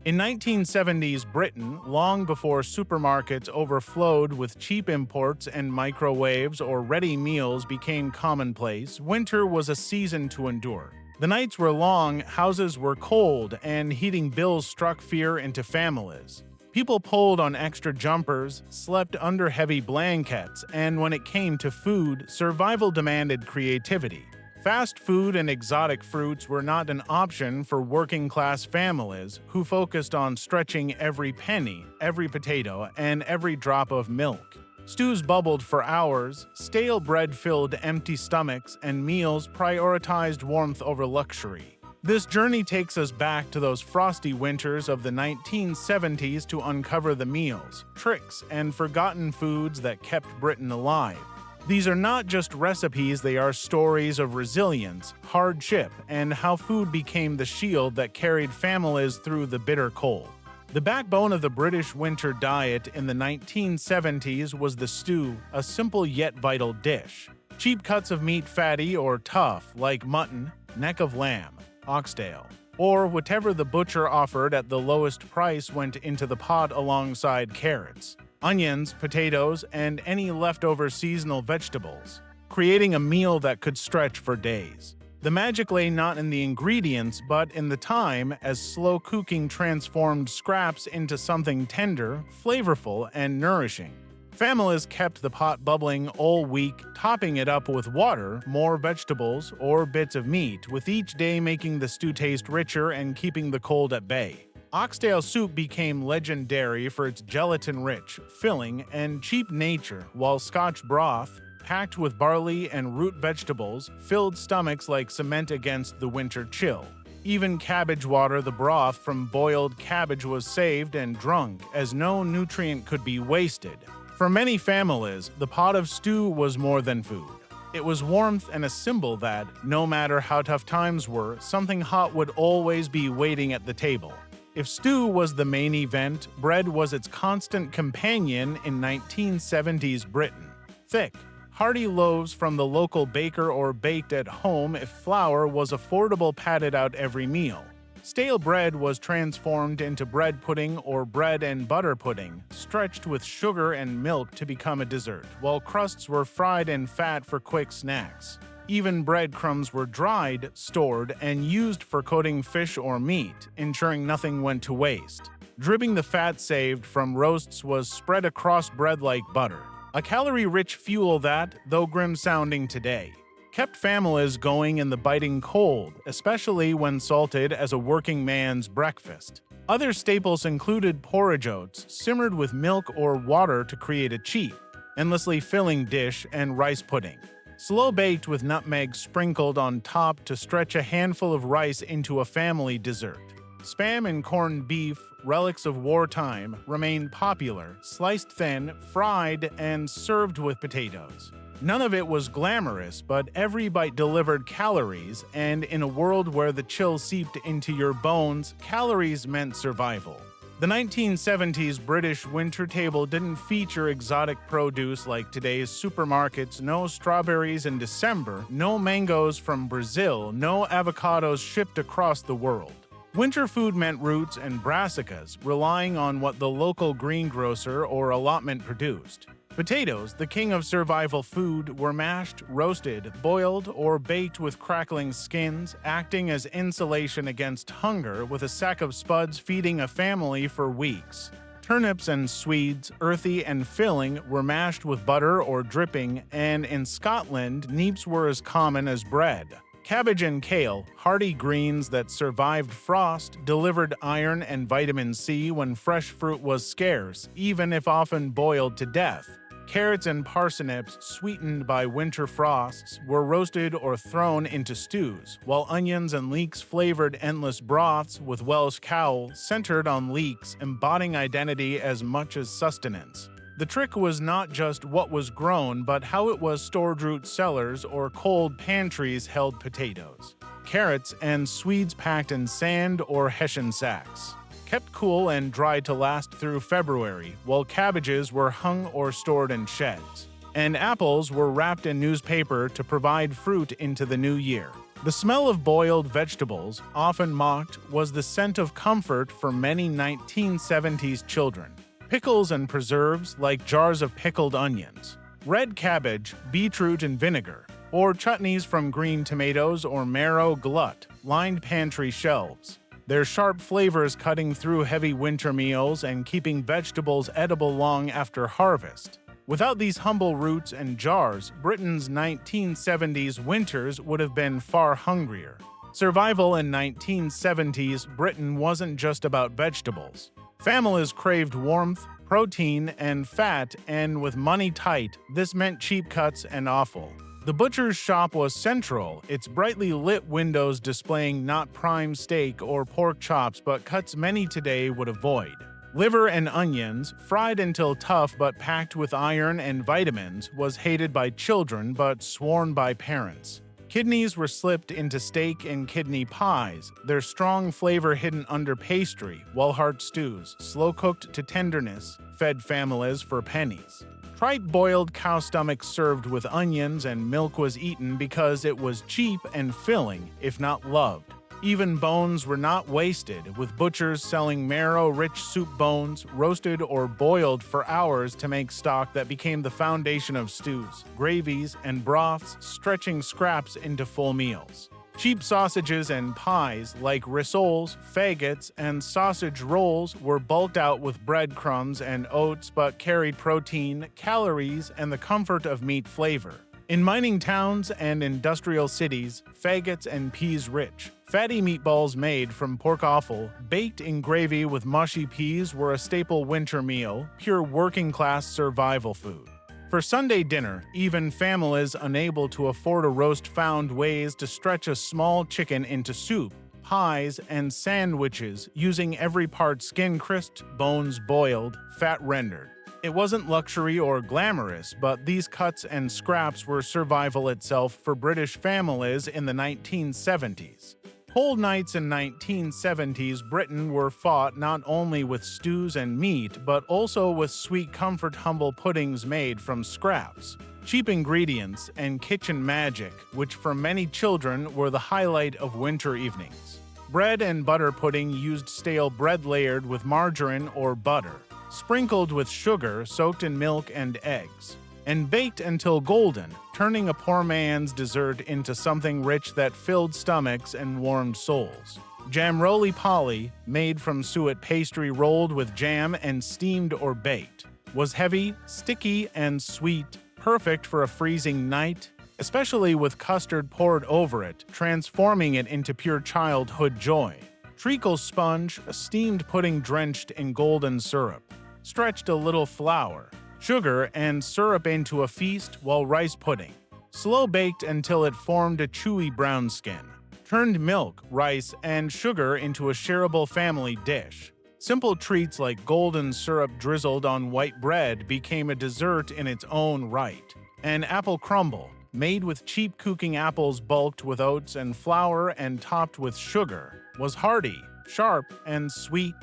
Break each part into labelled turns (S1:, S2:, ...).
S1: In 1970s Britain, long before supermarkets overflowed with cheap imports and microwaves or ready meals became commonplace, winter was a season to endure. The nights were long, houses were cold, and heating bills struck fear into families. People pulled on extra jumpers, slept under heavy blankets, and when it came to food, survival demanded creativity. Fast food and exotic fruits were not an option for working-class families who focused on stretching every penny, every potato, and every drop of milk. Stews bubbled for hours, stale bread filled empty stomachs, and meals prioritized warmth over luxury. This journey takes us back to those frosty winters of the 1970s to uncover the meals, tricks, and forgotten foods that kept Britain alive. These are not just recipes, they are stories of resilience, hardship, and how food became the shield that carried families through the bitter cold. The backbone of the British winter diet in the 1970s was the stew, a simple yet vital dish. Cheap cuts of meat, fatty or tough, like mutton, neck of lamb, oxtail, or whatever the butcher offered at the lowest price went into the pot alongside carrots, onions, potatoes, and any leftover seasonal vegetables, creating a meal that could stretch for days. The magic lay not in the ingredients, but in the time, as slow cooking transformed scraps into something tender, flavorful, and nourishing. Families kept the pot bubbling all week, topping it up with water, more vegetables, or bits of meat, with each day making the stew taste richer and keeping the cold at bay. Oxtail soup became legendary for its gelatin-rich, filling, and cheap nature, while Scotch broth, packed with barley and root vegetables, filled stomachs like cement against the winter chill. Even cabbage water, the broth from boiled cabbage, was saved and drunk, as no nutrient could be wasted. For many families, the pot of stew was more than food. It was warmth and a symbol that, no matter how tough times were, something hot would always be waiting at the table. If stew was the main event, bread was its constant companion in 1970s Britain. Thick, hearty loaves from the local baker or baked at home if flour was affordable patted out every meal. Stale bread was transformed into bread pudding or bread and butter pudding, stretched with sugar and milk to become a dessert, while crusts were fried in fat for quick snacks. Even breadcrumbs were dried, stored, and used for coating fish or meat, ensuring nothing went to waste. Dripping the fat saved from roasts was spread across bread like butter, a calorie-rich fuel that, though grim-sounding today, kept families going in the biting cold, especially when salted as a working man's breakfast. Other staples included porridge oats, simmered with milk or water to create a cheap, endlessly filling dish, and rice pudding, slow-baked with nutmeg sprinkled on top to stretch a handful of rice into a family dessert. Spam and corned beef, relics of wartime, remain popular, sliced thin, fried, and served with potatoes. None of it was glamorous, but every bite delivered calories, and in a world where the chill seeped into your bones, calories meant survival. The 1970s British winter table didn't feature exotic produce like today's supermarkets, no strawberries in December, no mangoes from Brazil, no avocados shipped across the world. Winter food meant roots and brassicas, relying on what the local greengrocer or allotment produced. Potatoes, the king of survival food, were mashed, roasted, boiled, or baked with crackling skins, acting as insulation against hunger, with a sack of spuds feeding a family for weeks. Turnips and swedes, earthy and filling, were mashed with butter or dripping, and in Scotland, neeps were as common as bread. Cabbage and kale, hardy greens that survived frost, delivered iron and vitamin C when fresh fruit was scarce, even if often boiled to death. Carrots and parsnips, sweetened by winter frosts, were roasted or thrown into stews, while onions and leeks flavored endless broths, with Welsh cowl centered on leeks, embodying identity as much as sustenance. The trick was not just what was grown, but how it was stored. Root cellars or cold pantries held potatoes, carrots, and swedes packed in sand or hessian sacks, kept cool and dried to last through February, while cabbages were hung or stored in sheds, and apples were wrapped in newspaper to provide fruit into the new year. The smell of boiled vegetables, often mocked, was the scent of comfort for many 1970s children. Pickles and preserves, like jars of pickled onions, red cabbage, beetroot and vinegar, or chutneys from green tomatoes or marrow glut, lined pantry shelves. Their sharp flavors cutting through heavy winter meals and keeping vegetables edible long after harvest. Without these humble roots and jars, Britain's 1970s winters would have been far hungrier. Survival in 1970s Britain wasn't just about vegetables. Families craved warmth, protein, and fat, and with money tight, this meant cheap cuts and offal. The butcher's shop was central, its brightly lit windows displaying not prime steak or pork chops but cuts many today would avoid. Liver and onions, fried until tough but packed with iron and vitamins, was hated by children but sworn by parents. Kidneys were slipped into steak and kidney pies, their strong flavor hidden under pastry, while heart stews, slow-cooked to tenderness, fed families for pennies. Tripe boiled cow stomachs served with onions and milk was eaten because it was cheap and filling, if not loved. Even bones were not wasted, with butchers selling marrow-rich soup bones, roasted or boiled for hours to make stock that became the foundation of stews, gravies, and broths, stretching scraps into full meals. Cheap sausages and pies, like rissoles, faggots, and sausage rolls, were bulked out with breadcrumbs and oats but carried protein, calories, and the comfort of meat flavor. In mining towns and industrial cities, faggots and peas rich, fatty meatballs made from pork offal, baked in gravy with mushy peas were a staple winter meal, pure working-class survival food. For Sunday dinner, even families unable to afford a roast found ways to stretch a small chicken into soup, pies, and sandwiches using every part skin crisped, bones boiled, fat rendered. It wasn't luxury or glamorous, but these cuts and scraps were survival itself for British families in the 1970s. Cold nights in 1970s Britain were fought not only with stews and meat, but also with sweet comfort humble puddings made from scraps, cheap ingredients, and kitchen magic, which for many children were the highlight of winter evenings. Bread and butter pudding used stale bread layered with margarine or butter, sprinkled with sugar soaked in milk and eggs, and baked until golden, turning a poor man's dessert into something rich that filled stomachs and warmed souls. Jam roly-poly, made from suet pastry rolled with jam and steamed or baked, was heavy, sticky, and sweet, perfect for a freezing night, especially with custard poured over it, transforming it into pure childhood joy. Treacle sponge, a steamed pudding drenched in golden syrup, stretched a little flour, sugar, and syrup into a feast, while rice pudding, slow-baked until it formed a chewy brown skin, turned milk, rice, and sugar into a shareable family dish. Simple treats like golden syrup drizzled on white bread became a dessert in its own right. An apple crumble, made with cheap cooking apples bulked with oats and flour and topped with sugar, was hearty, sharp, and sweet.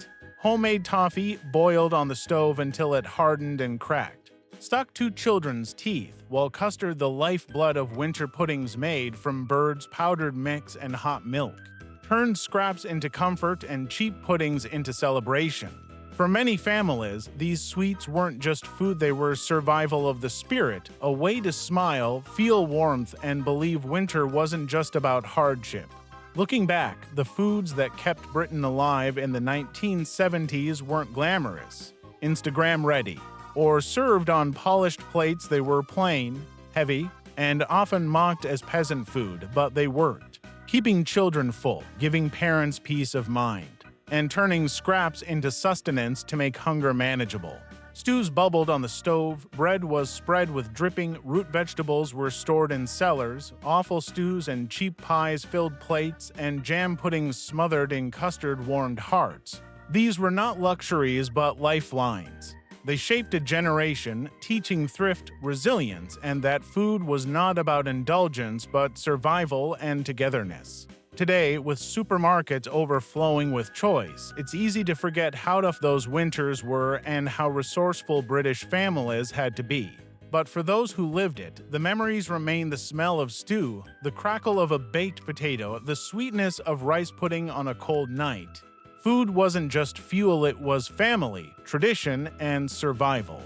S1: Homemade toffee, boiled on the stove until it hardened and cracked, stuck to children's teeth, while custard the lifeblood of winter puddings made from birds' powdered mix and hot milk, turned scraps into comfort and cheap puddings into celebration. For many families, these sweets weren't just food, they were survival of the spirit, a way to smile, feel warmth, and believe winter wasn't just about hardship. Looking back, the foods that kept Britain alive in the 1970s weren't glamorous, Instagram-ready, or served on polished plates. They were plain, heavy, and often mocked as peasant food, but they worked, keeping children full, giving parents peace of mind, and turning scraps into sustenance to make hunger manageable. Stews bubbled on the stove, bread was spread with dripping, root vegetables were stored in cellars, offal stews and cheap pies filled plates, and jam puddings smothered in custard warmed hearts. These were not luxuries but lifelines. They shaped a generation, teaching thrift, resilience, and that food was not about indulgence but survival and togetherness. Today, with supermarkets overflowing with choice, it's easy to forget how tough those winters were and how resourceful British families had to be. But for those who lived it, the memories remain: the smell of stew, the crackle of a baked potato, the sweetness of rice pudding on a cold night. Food wasn't just fuel, it was family, tradition, and survival.